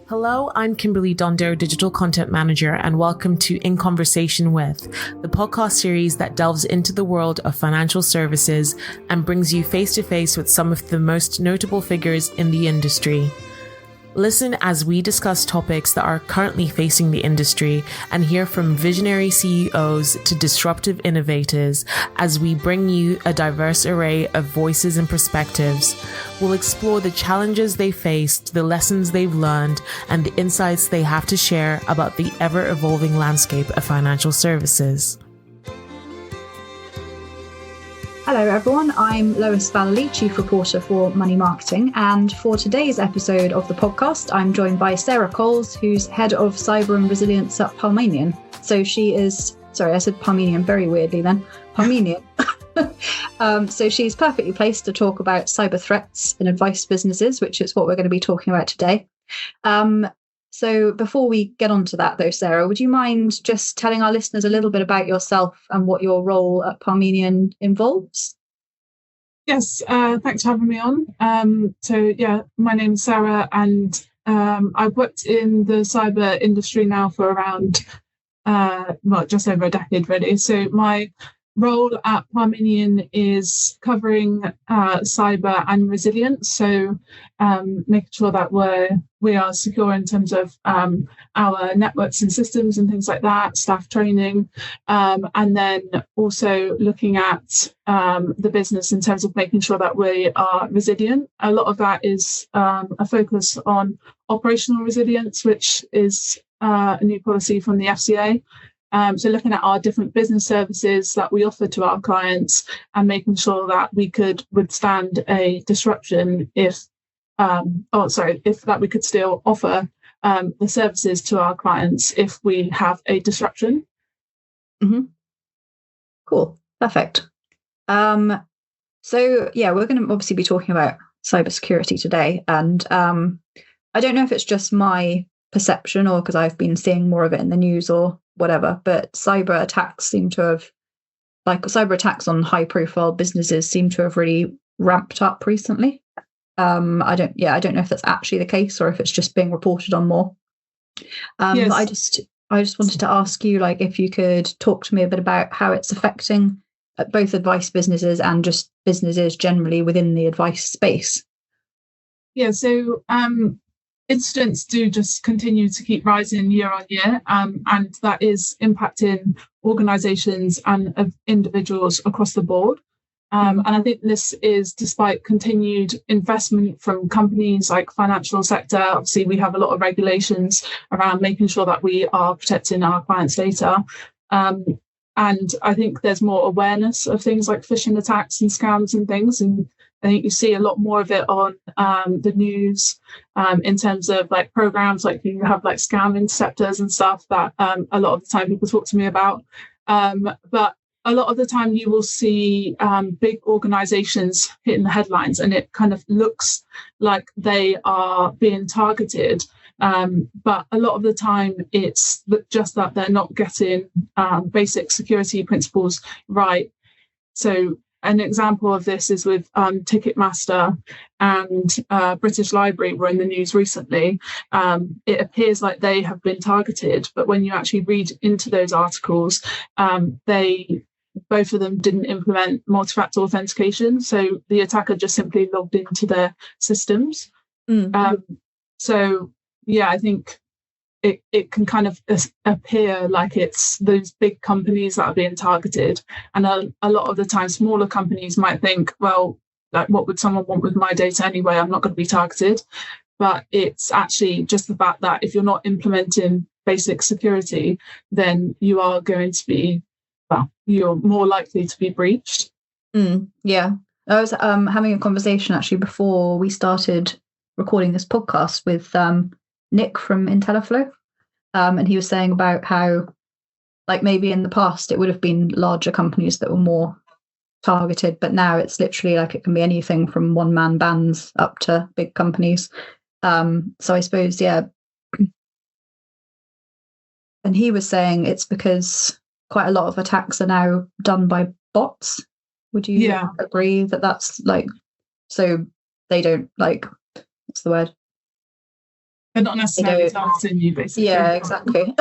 Hello, I'm Kimberly Dondo, Digital Content Manager, and welcome to In Conversation With, the podcast series that delves into the world of financial services and brings you face to face with some of the most notable figures in the industry. Listen as we discuss topics that are currently facing the industry and hear from visionary CEOs to disruptive innovators as we bring you a diverse array of voices and perspectives. We'll explore the challenges they faced, the lessons they've learned, and the insights they have to share about the ever-evolving landscape of financial services. Hello everyone, I'm Lois Vallely, Chief Reporter for Money Marketing, and for today's episode of the podcast, I'm joined by Sarah Coles, who's Head of Cyber and Resilience at Parmenion. So she is, sorry, I said Parmenion very weirdly then, Parmenion. So she's perfectly placed to talk about cyber threats in advice businesses, which is what we're going to be talking about today. So before we get on to that though, Sarah, would you mind just telling our listeners a little bit about yourself and what your role at Parmenion involves? Yes, thanks for having me on. My name's Sarah, and I've worked in the cyber industry now for around, just over a decade really. So my role at Parmenion is covering cyber and resilience, so making sure that we are secure in terms of our networks and systems and things like that, staff training, and then also looking at the business in terms of making sure that we are resilient. A lot of that is a focus on operational resilience, which is a new policy from the FCA. So looking at our different business services that we offer to our clients and making sure that we could withstand a disruption if we could still offer the services to our clients if we have a disruption. Mm-hmm. Cool. Perfect. We're going to obviously be talking about cybersecurity today. And I don't know if it's just my perception or because I've been seeing more of it in the news or whatever, but cyber attacks on high profile businesses seem to have really ramped up recently. I don't know if that's actually the case or if it's just being reported on more. Yes. But I just wanted to ask you, if you could talk to me a bit about how it's affecting both advice businesses and just businesses generally within the advice space. Yeah, so incidents do just continue to keep rising year on year, and that is impacting organisations and individuals across the board. And I think this is despite continued investment from companies like financial sector. Obviously, we have a lot of regulations around making sure that we are protecting our clients' data. And I think there's more awareness of things like phishing attacks and scams and things. And I think you see a lot more of it on the news in terms of programs like you have scam interceptors and stuff that a lot of the time people talk to me about. But a lot of the time you will see big organizations hitting the headlines and it kind of looks like they are being targeted. But a lot of the time it's just that they're not getting basic security principles right. So an example of this is with Ticketmaster and British Library were in the news recently. It appears like they have been targeted, but when you actually read into those articles, both of them didn't implement multi-factor authentication. So the attacker just simply logged into their systems. I think it can kind of appear like it's those big companies that are being targeted. And a lot of the time, smaller companies might think, well, what would someone want with my data anyway? I'm not going to be targeted. But it's actually just the fact that if you're not implementing basic security, then you are going to be, you're more likely to be breached. Yeah. I was having a conversation actually before we started recording this podcast with Nick from Intelliflow, and he was saying about how maybe in the past it would have been larger companies that were more targeted, but now it's literally it can be anything from one-man bands up to big companies. So I suppose, yeah. And he was saying it's because quite a lot of attacks are now done by bots. Would you agree that that's so they don't what's the word? They're not necessarily targeting you, basically. Yeah, exactly.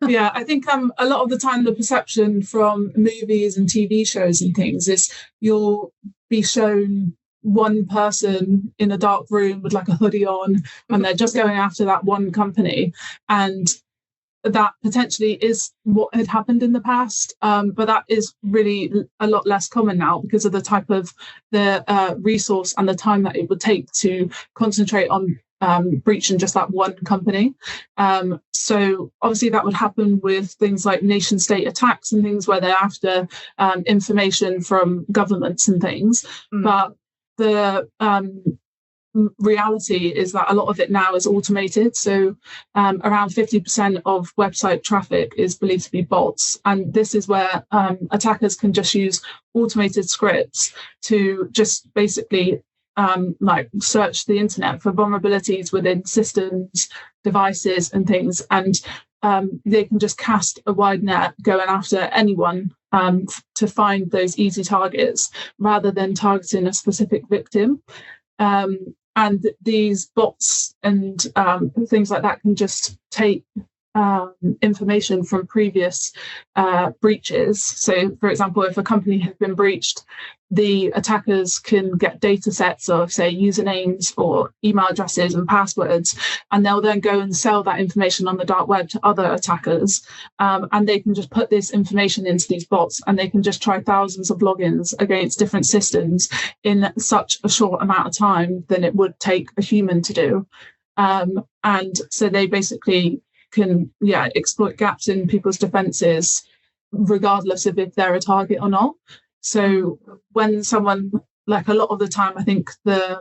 Yeah, I think a lot of the time the perception from movies and TV shows and things is you'll be shown one person in a dark room with like a hoodie on, and they're just going after that one company, and that potentially is what had happened in the past, but that is really a lot less common now because of the type of the resource and the time that it would take to concentrate on breaching just that one company. So obviously that would happen with things like nation state attacks and things where they're after information from governments and things. But the reality is that a lot of it now is automated. So around 50% of website traffic is believed to be bots. And this is where attackers can just use automated scripts to just basically like search the internet for vulnerabilities within systems, devices and things. And they can just cast a wide net going after anyone to find those easy targets rather than targeting a specific victim. And these bots and things like that can just take information from previous breaches. So, for example, if a company has been breached, the attackers can get data sets of, say, usernames or email addresses and passwords, and they'll then go and sell that information on the dark web to other attackers. And they can just put this information into these bots, and they can just try thousands of logins against different systems in such a short amount of time than it would take a human to do. And so they basically can exploit gaps in people's defenses regardless of if they're a target or not. So when someone, like a lot of the time, I think the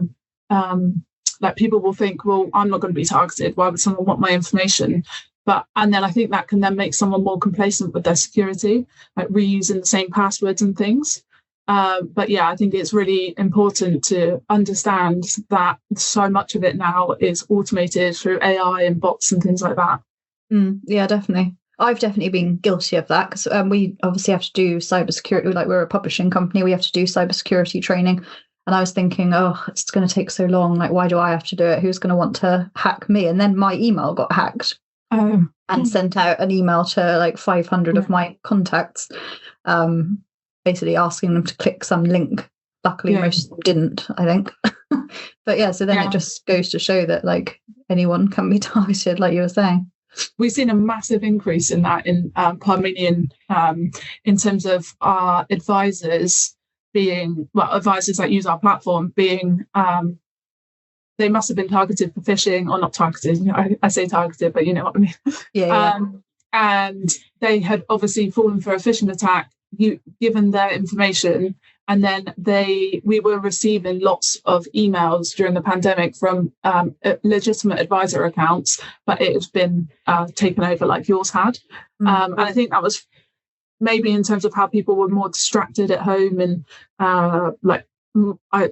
like people will think, well, I'm not going to be targeted, why would someone want my information? And then I think that can then make someone more complacent with their security, like reusing the same passwords and things. But yeah, I think it's really important to understand that so much of it now is automated through AI and bots and things like that. Yeah, definitely. I've definitely been guilty of that because we obviously have to do cybersecurity. Like, we're a publishing company, we have to do cybersecurity training. And I was thinking, oh, it's going to take so long. Like, why do I have to do it? Who's going to want to hack me? And then my email got hacked and sent out an email to like 500 of my contacts, basically asking them to click some link. Luckily, most of them didn't, I think. But yeah, so then it just goes to show that like anyone can be targeted, like you were saying. We've seen a massive increase in that in Parmenion in terms of our advisors being, advisors that use our platform being, they must have been targeted for phishing, or not targeted. You know, I say targeted, but you know what I mean. Yeah. And they had obviously fallen for a phishing attack, given their information. And then we were receiving lots of emails during the pandemic from legitimate advisor accounts, but it had been taken over like yours had. And I think that was maybe in terms of how people were more distracted at home and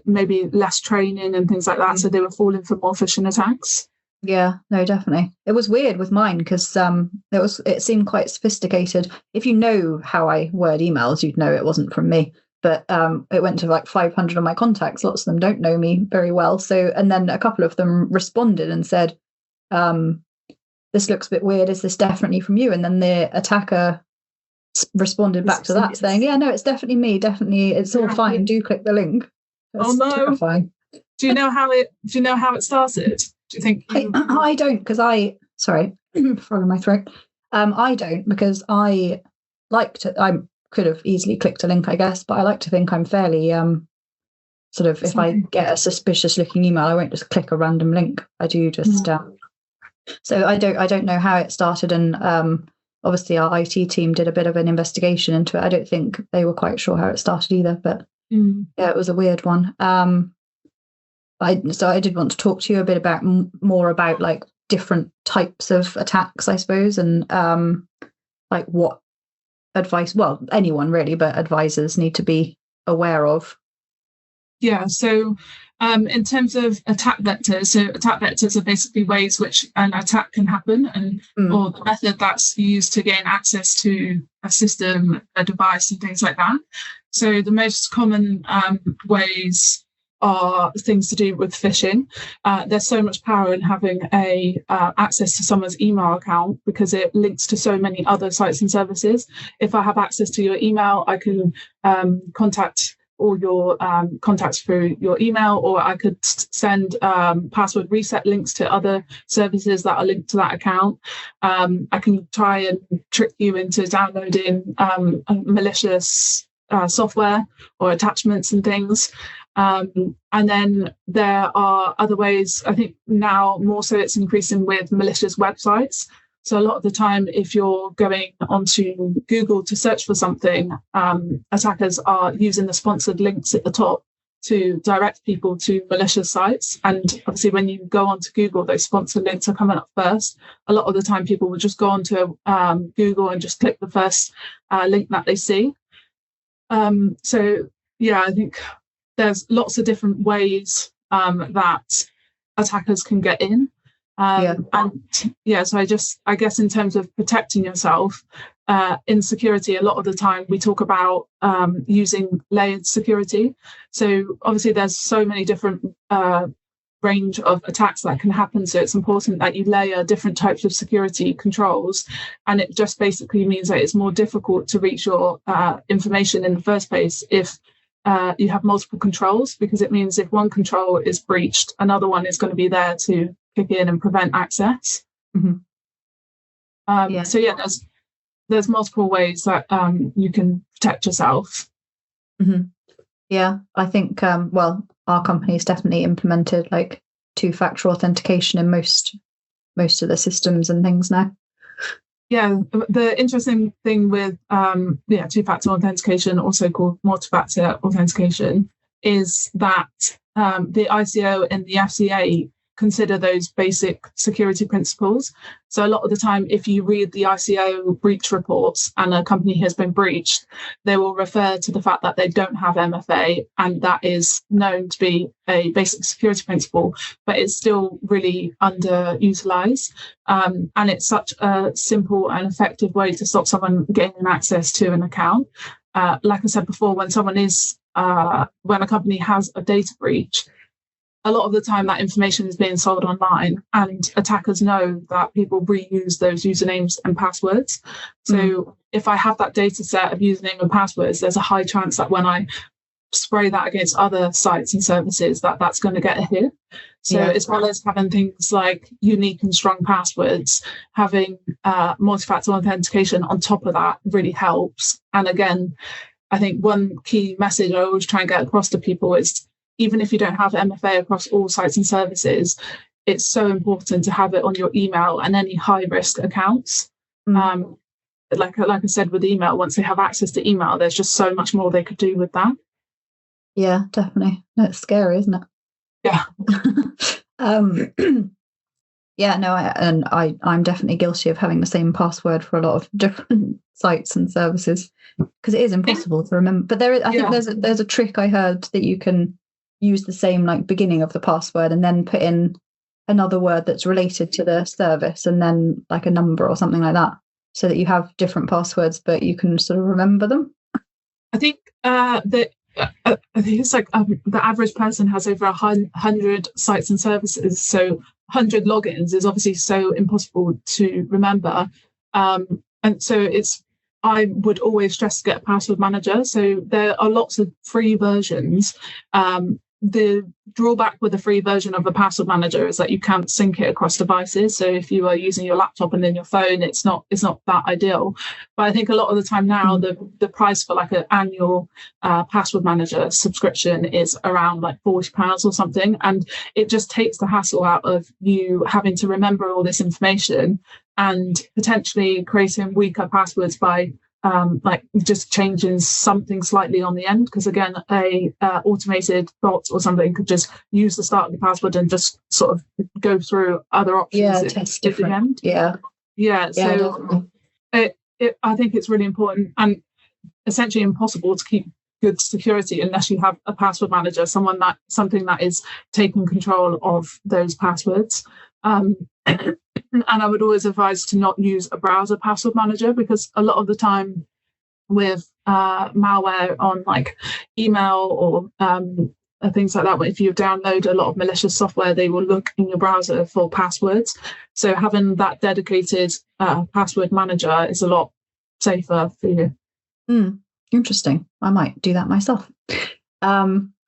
maybe less training and things like that. So they were falling for more phishing attacks. Yeah, no, definitely. It was weird with mine because it seemed quite sophisticated. If you know how I word emails, you'd know it wasn't from me. But it went to like 500 of my contacts. Lots of them don't know me very well. So, and then a couple of them responded and said, this looks a bit weird. Is this definitely from you? And then the attacker responded back to that saying, yeah, no, it's definitely me. Definitely. It's all fine. Do click the link. That's terrifying. Do you know how it started? Do you think? I don't, because sorry, frog in my throat. I don't, because I could have easily clicked a link, I guess, but I like to think I'm fairly sort of, if I get a suspicious looking email, I won't just click a random link. I do just so I don't know how it started, and obviously our IT team did a bit of an investigation into it. I don't think they were quite sure how it started either, but yeah, it was a weird one. I did want to talk to you a bit about more about like different types of attacks, I suppose, and like what advice, well, anyone really, but advisors need to be aware of. Yeah, so in terms of attack vectors, so attack vectors are basically ways which an attack can happen, and or the method that's used to gain access to a system, a device, and things like that. So the most common ways are things to do with phishing. There's so much power in having access to someone's email account because it links to so many other sites and services. If I have access to your email, I can contact all your contacts through your email, or I could send password reset links to other services that are linked to that account. I can try and trick you into downloading malicious software or attachments and things. And then there are other ways. I think now more so it's increasing with malicious websites. So a lot of the time, if you're going onto Google to search for something, attackers are using the sponsored links at the top to direct people to malicious sites. And obviously, when you go onto Google, those sponsored links are coming up first. A lot of the time, people will just go onto Google and just click the first link that they see. So, yeah, I think there's lots of different ways that attackers can get in. So I guess in terms of protecting yourself in security, a lot of the time we talk about using layered security. So obviously there's so many different range of attacks that can happen. So it's important that you layer different types of security controls. And it just basically means that it's more difficult to reach your information in the first place if you have multiple controls, because it means if one control is breached, another one is going to be there to kick in and prevent access. Mm-hmm. So yeah, there's multiple ways that you can protect yourself. Mm-hmm. Yeah, I think our company has definitely implemented like two-factor authentication in most of the systems and things now. Yeah, the interesting thing with two-factor authentication, also called multi-factor authentication, is that the ICO and the FCA consider those basic security principles. So a lot of the time, if you read the ICO breach reports and a company has been breached, they will refer to the fact that they don't have MFA, and that is known to be a basic security principle, but it's still really underutilized. And it's such a simple and effective way to stop someone gaining access to an account. Like I said before, when a company has a data breach, a lot of the time that information is being sold online, and attackers know that people reuse those usernames and passwords. So if I have that data set of username and passwords, there's a high chance that when I spray that against other sites and services, that's going to get a hit. So as well as having things like unique and strong passwords, having multi-factor authentication on top of that really helps. And again, I think one key message I always try and get across to people is, even if you don't have MFA across all sites and services, it's so important to have it on your email and any high-risk accounts. Like I said with email, once they have access to email, there's just so much more they could do with that. Yeah, definitely. It's scary, isn't it? Yeah. I'm definitely guilty of having the same password for a lot of different sites and services because it is impossible to remember. But I think there's a trick I heard that you can use the same like beginning of the password and then put in another word that's related to the service and then like a number or something like that, so that you have different passwords but you can sort of remember them. I think I think it's like the average person has over 100 sites and services, so 100 logins is obviously so impossible to remember, and so I would always stress to get a password manager. So there are lots of free versions. The drawback with the free version of a password manager is that you can't sync it across devices. So if you are using your laptop and then your phone, it's not that ideal. But I think a lot of the time now, the price for like an annual password manager subscription is around like £40 or something. And it just takes the hassle out of you having to remember all this information and potentially creating weaker passwords by like just changing something slightly on the end, because again, a automated bot or something could just use the start of the password and just sort of go through other options at the end. So I think it's really important and essentially impossible to keep good security unless you have a password manager, something that is taking control of those passwords. And I would always advise to not use a browser password manager, because a lot of the time with malware on like email or things like that. If you download a lot of malicious software, they will look in your browser for passwords. So having that dedicated password manager is a lot safer for you. Interesting. I might do that myself.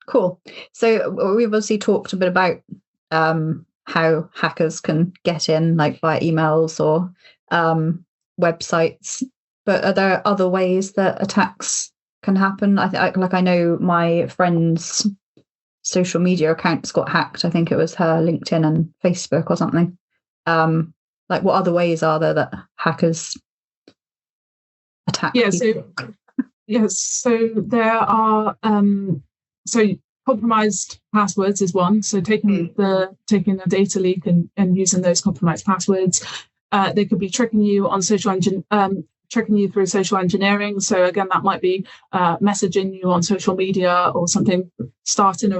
Cool. So we've obviously talked a bit about how hackers can get in, like via emails or websites. But are there other ways that attacks can happen? I know my friend's social media accounts got hacked. I think it was her LinkedIn and Facebook or something. Like, what other ways are there that hackers attack people? So there are compromised passwords is one. So taking the data leak and using those compromised passwords. They could be tricking you on tricking you through social engineering. So again, that might be messaging you on social media or something, starting a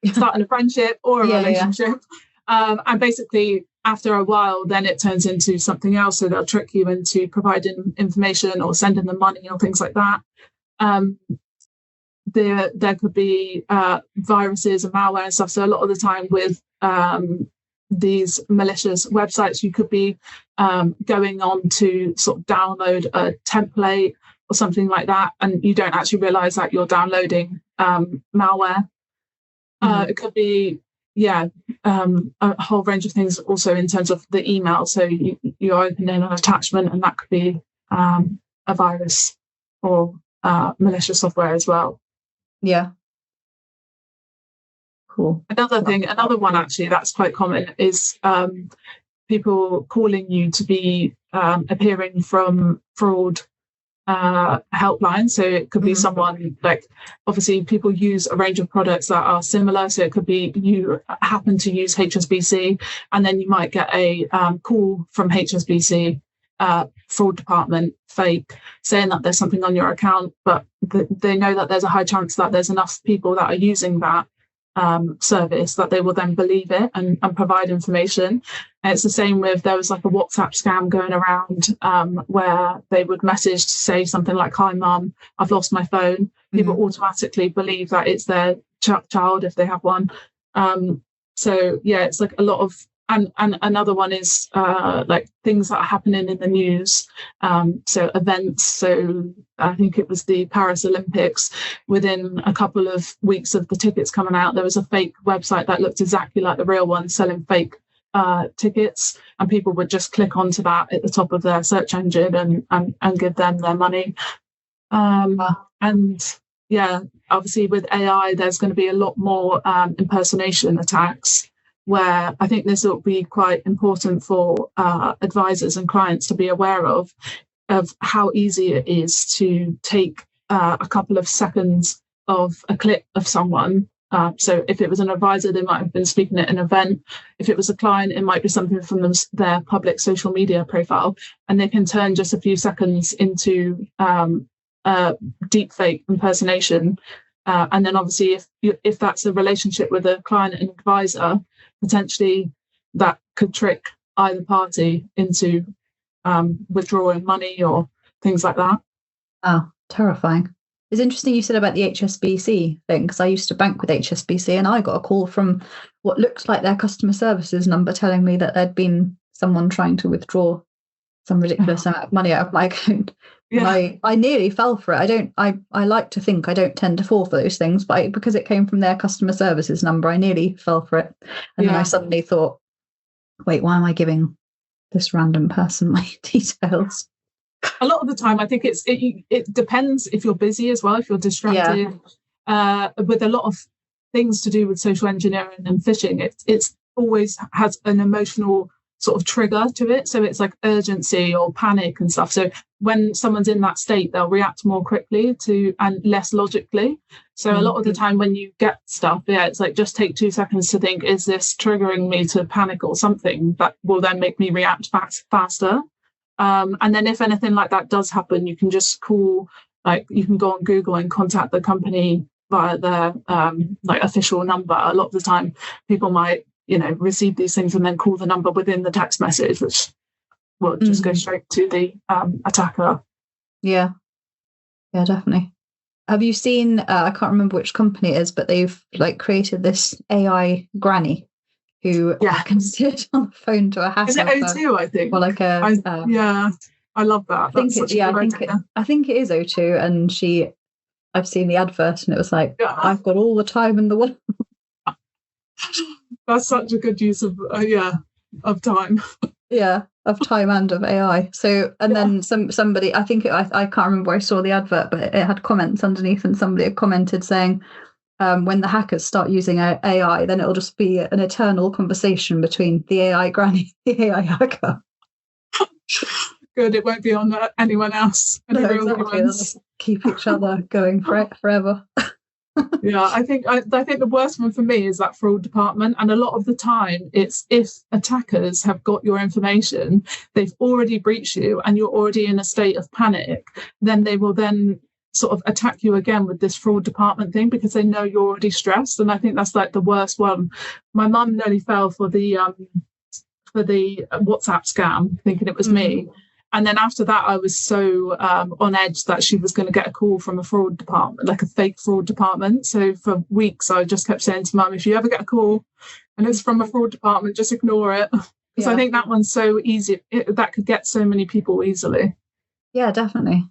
starting a friendship or a relationship. And basically, after a while, then it turns into something else. So they'll trick you into providing information or sending them money or things like that. There could be viruses and malware and stuff. So a lot of the time with these malicious websites, you could be going on to sort of download a template or something like that, and you don't actually realize that you're downloading malware. It could be a whole range of things also in terms of the email. So you're opening an attachment, and that could be a virus or malicious software as well. Yeah. Cool. Another one actually that's quite common is people calling you to be appearing from fraud helpline. So it could be someone, like, obviously people use a range of products that are similar. So it could be you happen to use HSBC, and then you might get a call from HSBC fraud department, fake, saying that there's something on your account, but they know that there's a high chance that there's enough people that are using that service that they will then believe it and provide information. And it's the same with, there was like a WhatsApp scam going around where they would message to say something like, "Hi mum, I've lost my phone." People automatically believe that it's their child if they have one. So yeah, it's like a lot of, and another one is like things that are happening in the news. So events. So I think it was the Paris Olympics. Within a couple of weeks of the tickets coming out, there was a fake website that looked exactly like the real one selling fake tickets, and people would just click onto that at the top of their search engine and give them their money. And yeah, obviously with AI, there's going to be a lot more impersonation attacks, where I think this will be quite important for advisors and clients to be aware of how easy it is to take a couple of seconds of a clip of someone. So if it was an advisor, they might have been speaking at an event. If it was a client, it might be something from their public social media profile, and they can turn just a few seconds into deepfake impersonation. And then obviously if that's a relationship with a client and advisor, potentially that could trick either party into withdrawing money or things like that. Oh, terrifying. It's interesting you said about the HSBC thing, because I used to bank with HSBC, and I got a call from what looked like their customer services number telling me that there'd been someone trying to withdraw some ridiculous amount of money out of my account. Yeah. I nearly fell for it. I like to think I don't tend to fall for those things, but because it came from their customer services number, I nearly fell for it. And then I suddenly thought, wait, why am I giving this random person my details? A lot of the time, I think it depends if you're busy as well, if you're distracted. With a lot of things to do with social engineering and phishing, it's always has an emotional sort of trigger to it. So it's like urgency or panic and stuff. So when someone's in that state, they'll react more quickly and less logically. So a lot of the time when you get stuff, it's like, just take 2 seconds to think, is this triggering me to panic or something that will then make me react faster? And then if anything like that does happen, you can just call, like you can go on Google and contact the company via their like official number. A lot of the time people might, receive these things and then call the number within the text message, which will just go straight to the attacker. Yeah, definitely. Have you seen, I can't remember which company it is, but they've like created this AI granny who can sit on the phone to a hacker. Is it O2, I think? Or like I love that. I think it is O2, and I've seen the advert and it was like, I've got all the time in the world. That's such a good use of time. Yeah, of time and of AI. So, and then somebody, I can't remember where I saw the advert, but it had comments underneath, and somebody had commented saying, when the hackers start using AI, then it'll just be an eternal conversation between the AI granny and the AI hacker. Good, it won't be on anyone else. Exactly. They'll just keep each other going forever. Yeah, I think the worst one for me is that fraud department, and a lot of the time it's if attackers have got your information, they've already breached you and you're already in a state of panic, then they will then sort of attack you again with this fraud department thing because they know you're already stressed. And I think that's like the worst one. My mum nearly fell for the WhatsApp scam, thinking it was me. And then after that, I was so on edge that she was going to get a call from a fraud department, like a fake fraud department. So for weeks, I just kept saying to Mum, if you ever get a call and it's from a fraud department, just ignore it. Because I think that one's so easy. That could get so many people easily. Yeah, definitely.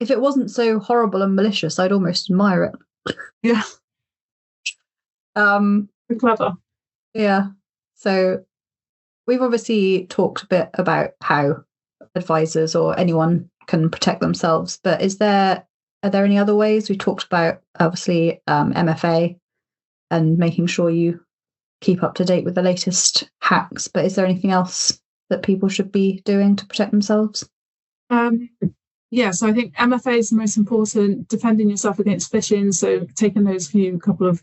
If it wasn't so horrible and malicious, I'd almost admire it. Yeah. Clever. Yeah. So we've obviously talked a bit about how advisors or anyone can protect themselves, but are there any other ways? We talked about obviously MFA and making sure you keep up to date with the latest hacks, but is there anything else that people should be doing to protect themselves? So I think MFA is the most important, defending yourself against phishing. So taking those couple of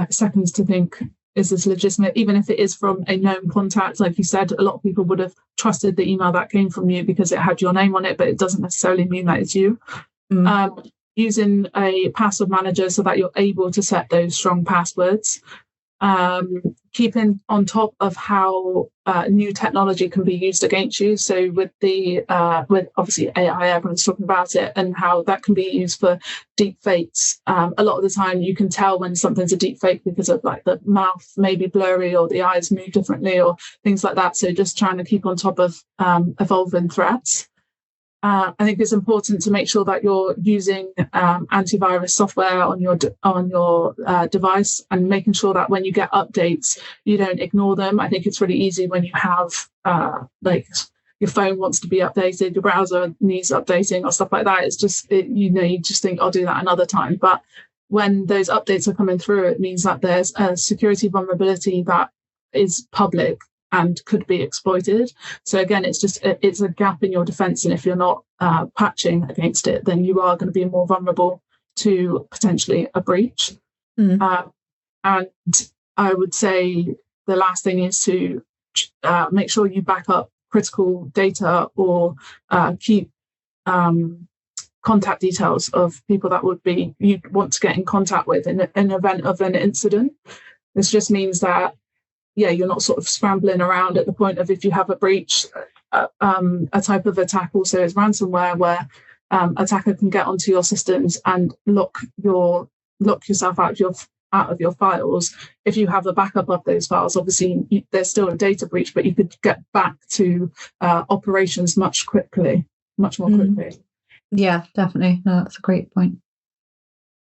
seconds to think, is this legitimate? Even if it is from a known contact, like you said, a lot of people would have trusted the email that came from you because it had your name on it, but it doesn't necessarily mean that it's you. Using a password manager so that you're able to set those strong passwords. Keeping on top of how new technology can be used against you. So with obviously AI, everyone's talking about it, and how that can be used for deepfakes. A lot of the time you can tell when something's a deepfake because of like the mouth may be blurry or the eyes move differently or things like that. So just trying to keep on top of evolving threats. I think it's important to make sure that you're using antivirus software on your device, and making sure that when you get updates, you don't ignore them. I think it's really easy when you have your phone wants to be updated, your browser needs updating or stuff like that. It's just you just think I'll do that another time. But when those updates are coming through, it means that there's a security vulnerability that is public and could be exploited. So again, it's a gap in your defense, and if you're not patching against it, then you are going to be more vulnerable to potentially a breach. And I would say the last thing is to make sure you back up critical data or keep contact details of people that you'd want to get in contact with in an event of an incident. This just means that you're not sort of scrambling around at the point of, if you have a breach. A type of attack also is ransomware, where attacker can get onto your systems and lock yourself out of your files. If you have a backup of those files, obviously there's still a data breach, but you could get back to operations much more quickly. Yeah, definitely. No, that's a great point.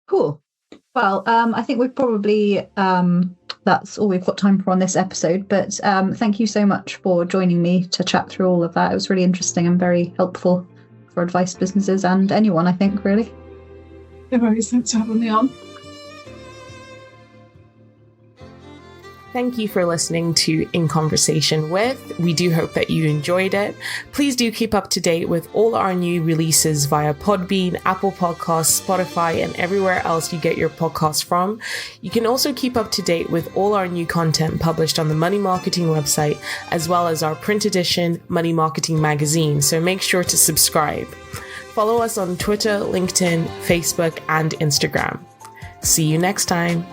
Cool. Well, I think we've probably that's all we've got time for on this episode, but thank you so much for joining me to chat through all of that. It was really interesting and very helpful for advice businesses and anyone, I think, really. No worries, thanks for having me on. Thank you for listening to In Conversation With. We do hope that you enjoyed it. Please do keep up to date with all our new releases via Podbean, Apple Podcasts, Spotify, and everywhere else you get your podcasts from. You can also keep up to date with all our new content published on the Money Marketing website, as well as our print edition Money Marketing magazine, so make sure to subscribe. Follow us on Twitter, LinkedIn, Facebook, and Instagram. See you next time.